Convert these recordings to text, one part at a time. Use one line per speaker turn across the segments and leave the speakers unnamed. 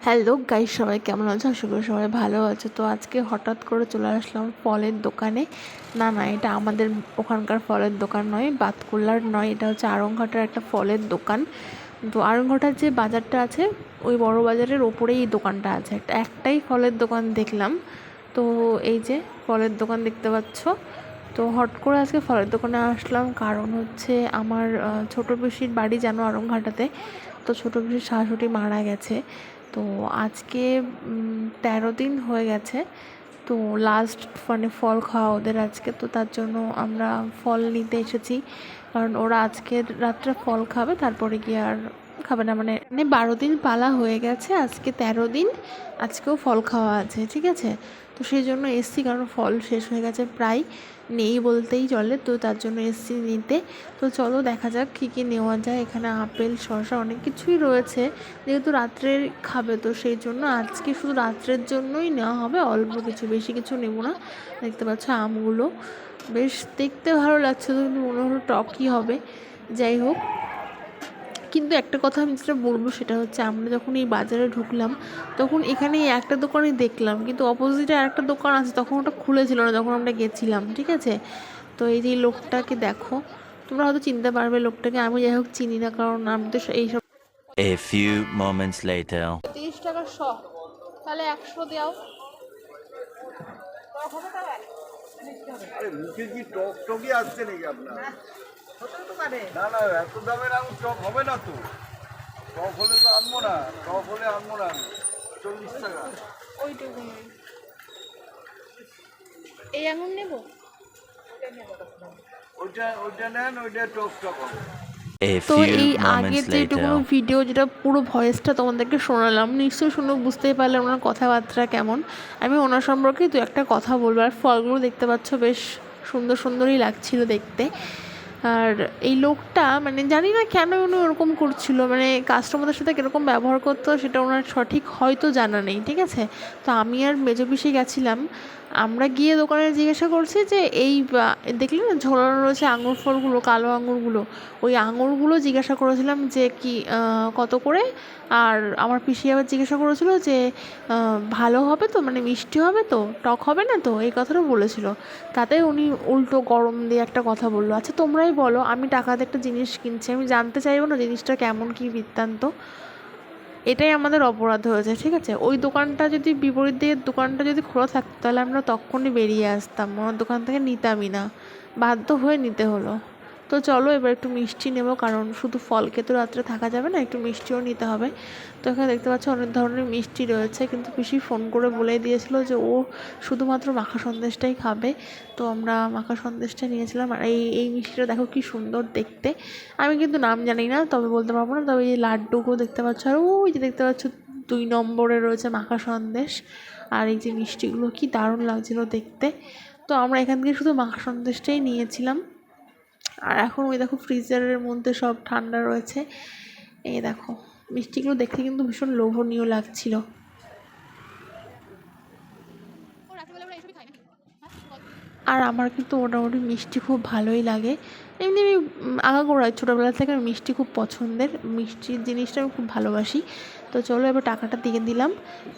Hello guys, সবাই কেমন আছো? আশা করি সবাই ভালো আছে। তো আজকে হঠাৎ করে চলে আসলাম ফলের দোকানে। না, এটা আমাদের ওখানকার ফলের দোকান নয়, বাতকুল্লার নয়, এটা হচ্ছে আড়ংঘাটার একটা ফলের দোকান। তো আড়ংঘাটার যে বাজারটা আছে ওই বড় বাজারের ওপরেই এই দোকানটা আছে। একটাই ফলের দোকান দেখলাম। তো এই যে ফলের দোকান দেখতে পাচ্ছ। তো হট করে আজকে ফলের দোকানে আসলাম, কারণ হচ্ছে আমার ছোটো পিসির বাড়ি যেন আড়ংঘাটাতে। তো ছোটো পিসির শাশুড়ি মারা গেছে। তো আজকে 13 দিন হয়ে গেছে। তো লাস্ট মানে ফল খাওয়া ওদের আজকে। তো তার জন্য আমরা ফল নিতে এসেছি, কারণ ওরা আজকের রাত্রে ফল খাবে, তারপরে গিয়ে আর খাবে না। মানে 12 দিন পালা হয়ে গেছে, আজকে 13 দিন, আজকেও ফল খাওয়া আছে, ঠিক আছে। তো সেই জন্য এসছি, কারণ ফল শেষ হয়ে গেছে প্রায়, নেই বলতেই চলে। তো তার জন্য এসছি নিতে। তো চলো দেখা যাক কী কী নেওয়া যায়। এখানে আপেল, শসা, অনেক কিছুই রয়েছে। যেহেতু রাত্রের খাবে, তো সেই জন্য আজকে শুধু রাত্রের জন্যই নেওয়া হবে, অল্প কিছু, বেশি কিছু নেব না। দেখতে পাচ্ছ আমগুলো বেশ দেখতে ভালো লাগছে, তো কিন্তু মনে হলো টকই হবে। যাই হোক, কিন্তু একটা কথা আমি যেটা বলবো সেটা হচ্ছে, আমরা যখন এই বাজারে ঢুকলাম তখন এখানে এই একটা দোকানই দেখলাম, কিন্তু অপোজিটে আরেকটা দোকান আছে, তখন ওটা খুলেছিল না যখন আমরা গেছিলাম, ঠিক আছে। তো এই যে লোকটাকে দেখো, তোমরা হয়তো চিনতে পারবে লোকটাকে, আমি যাই হোক চিনি না, কারণ আমি তো এইসব।
A few moments later.
30 টাকা শ, তাহলে 100 দাও।
আরে মুখে কি টক টকই আসছে নাকি আপনার? না না, এত দামের আঙুর টক হবে না তো। টক হলে তো আনবো না, টক হলে আনবো না আমি। 40 টাকা।
ওইটুকু এই আঙুর নেব।
ওইটা নেন, ওইটা টক টক হবে।
A
তো
few
এই আগের
moments
যেটুকু
later.
ভিডিও, যেটা পুরো ভয়েসটা তোমাদেরকে শোনালাম, নিশ্চয়ই শুনে বুঝতেই পারলে ওনার কথাবার্তা কেমন। আমি ওনার সম্পর্কে দু একটা কথা বলবো। আর ফলগুলো দেখতে পাচ্ছ বেশ সুন্দর সুন্দরই লাগছিল দেখতে। আর এই লোকটা মানে জানি না কেন উনি ওরকম করছিল, মানে কাস্টমারদের সাথে কীরকম ব্যবহার করতো সেটা ওনার সঠিক হয়তো জানা নেই, ঠিক আছে। তো আমি আর মেজো পিসি গেছিলাম, আমরা গিয়ে দোকানে জিজ্ঞাসা করছি যে এই দেখলি না ঝোলানো রয়েছে আঙুর ফলগুলো, কালো আঙুরগুলো, ওই আঙুরগুলো জিজ্ঞাসা করেছিলাম যে কি কত করে। আর আমার পিসি আবার জিজ্ঞাসা করেছিল যে ভালো হবে তো, মানে মিষ্টি হবে তো, টক হবে না তো, এই কথাটা বলেছিল। তাতে উনি উল্টো গরম দিয়ে একটা কথা বললো, আচ্ছা তোমরাই বলো, আমি টাকাতে একটা জিনিস কিনছি, আমি জানতে চাইবো না জিনিসটা কেমন কী বৃত্তান্ত? এটাই আমাদের অপরাধ হয়েছে, ঠিক আছে। ওই দোকানটা যদি, বিপরীত দিকের দোকানটা যদি খোলা থাকতো, তাহলে আমরা তখনই বেরিয়ে আসতাম, ওনার দোকান থেকে নিতামই না, বাধ্য হয়ে নিতে হলো। তো চলো এবার একটু মিষ্টি নেব, কারণ শুধু ফল খেয়ে তো রাত্রে থাকা যাবে না, একটু মিষ্টিও নিতে হবে। তো এখানে দেখতে পাচ্ছ অনেক ধরনের মিষ্টি রয়েছে, কিন্তু পিসি ফোন করে বলে দিয়েছিল যে ও শুধুমাত্র মাখা সন্দেশটাই খাবে। তো আমরা মাখা সন্দেশটা নিয়েছিলাম। আর এই এই মিষ্টিটা দেখো কি সুন্দর দেখতে। আমি কিন্তু নাম জানি না, তবে বলতে পারবো না। তবে এই লাড্ডুগুলো দেখতে পাচ্ছ, আর ওই যে দেখতে পাচ্ছ 2 নম্বরে রয়েছে মাখা সন্দেশ। আর এই যে মিষ্টিগুলো কি দারুণ লাগছিল দেখতে। তো আমরা এখান থেকে শুধু মাখা সন্দেশটাই নিয়েছিলাম। আর এখন ওই দেখো ফ্রিজারের মধ্যে সব ঠান্ডা রয়েছে। এই দেখো মিষ্টিগুলো দেখতে কিন্তু ভীষণ লোভনীয় লাগছিল। আর আমার কিন্তু মোটামুটি মিষ্টি খুব ভালোই লাগে। এমনি আমি আগাগোড়াই ছোটোবেলা থেকে আমি মিষ্টি খুব পছন্দের, মিষ্টির জিনিসটা আমি খুব ভালোবাসি। তো চলো এবার টাকাটা দিয়ে দিলাম,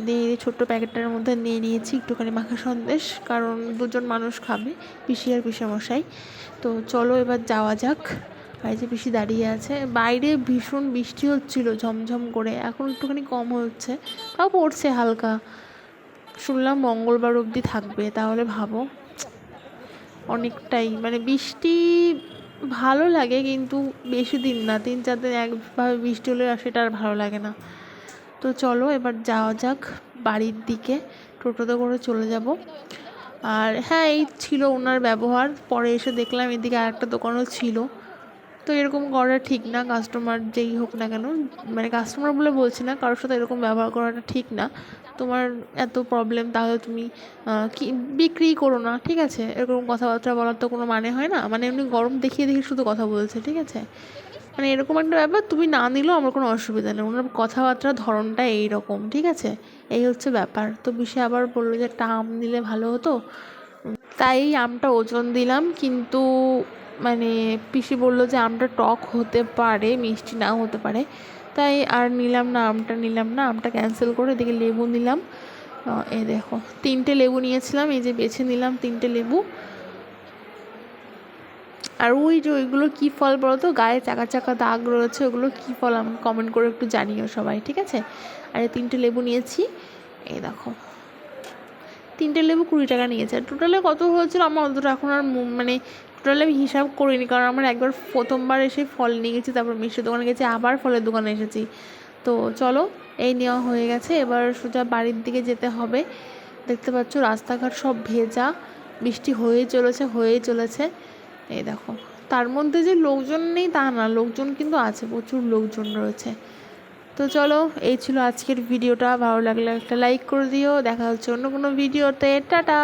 দিয়ে ছোট্ট প্যাকেটটার মধ্যে নিয়ে নিয়েছি একটুখানি মাখা সন্দেশ, কারণ 2জন মানুষ খাবে, পিসি আর পিসেমশাই। তো চলো এবার যাওয়া যাক। আর যে পিসি দাঁড়িয়ে আছে, বাইরে ভীষণ বৃষ্টি হচ্ছিল ঝমঝম করে, এখন একটুখানি কম হচ্ছে, তাও পড়ছে হালকা। শুনলাম মঙ্গলবার অবধি থাকবে, তাহলে ভাবো অনেকটাই, মানে বৃষ্টি ভালো লাগে কিন্তু বেশি দিন না, 3-4 দিন একভাবে বৃষ্টি হলে আর সেটা আর ভালো লাগে না। তো চলো এবার যাওয়া যাক বাড়ির দিকে, টোটোতে করে চলে যাব। আর হ্যাঁ, এই ছিল ওনার ব্যবহার। পরে এসে দেখলাম এদিকে আরেকটা দোকানও ছিল। তো এরকম করা ঠিক না, কাস্টমার যেই হোক না কেন, মানে কাস্টমার বলে বলছি না, কারোর সাথে এরকম ব্যবহার করাটা ঠিক না। তোমার এত প্রবলেম, তাহলে তুমি কি বিক্রি করো না, ঠিক আছে। এরকম কথাবার্তা বলার তো কোনো মানে হয় না, মানে এমনি গরম দেখিয়ে দেখিয়ে শুধু কথা বলছে, ঠিক আছে। মানে এরকম একটা ব্যাপার, তুমি না নিলেও আমার কোনো অসুবিধা নেই, ওনার কথাবার্তার ধরনটা এইরকম, ঠিক আছে। এই হচ্ছে ব্যাপার। তো বিষয় আবার বললো যে একটা আম নিলে ভালো হতো, তাই আমটা ওজন দিলাম। কিন্তু মানে পিসি বললো যে আমটা টক হতে পারে, মিষ্টি নাও হতে পারে। তাই আর নিলাম না, আমটা ক্যান্সেল করে এদিকে লেবু নিলাম। এই দেখো 3টে লেবু নিয়েছিলাম, এই যে বেছে নিলাম 3টে লেবু। আর ওই যে ওইগুলো কী ফল বলো তো, গায়ে চাকা চাকা দাগ রয়েছে, ওগুলো কী ফল আমাকে কমেন্ট করে একটু জানিও সবাই, ঠিক আছে। আর এই 3টে লেবু নিয়েছি, এই দেখো 3টে লেবু 20 টাকা নিয়েছে। আর টোটালে কত হয়েছিল আমার অতটা এখন আর মানে টোটালে আমি হিসাব করিনি, কারণ আমার একবার প্রথমবার এসে ফল নিয়ে গেছি, তারপর মিষ্টির দোকানে গেছি, আবার ফলের দোকানে এসেছি। তো চলো, এই নেওয়া হয়ে গেছে, এবার সোজা বাড়ির দিকে যেতে হবে। দেখতে পাচ্ছ রাস্তাঘাট সব ভেজা, বৃষ্টি হয়েই চলেছে। এই দেখো, তার মধ্যে যে লোকজন নেই তা না, লোকজন কিন্তু আছে, প্রচুর লোকজন রয়েছে। তো চলো, এই ছিল আজকের ভিডিওটা। ভালো লাগলে একটা লাইক করে দিও। দেখা হচ্ছে অন্য কোনো ভিডিওতে। টাটা।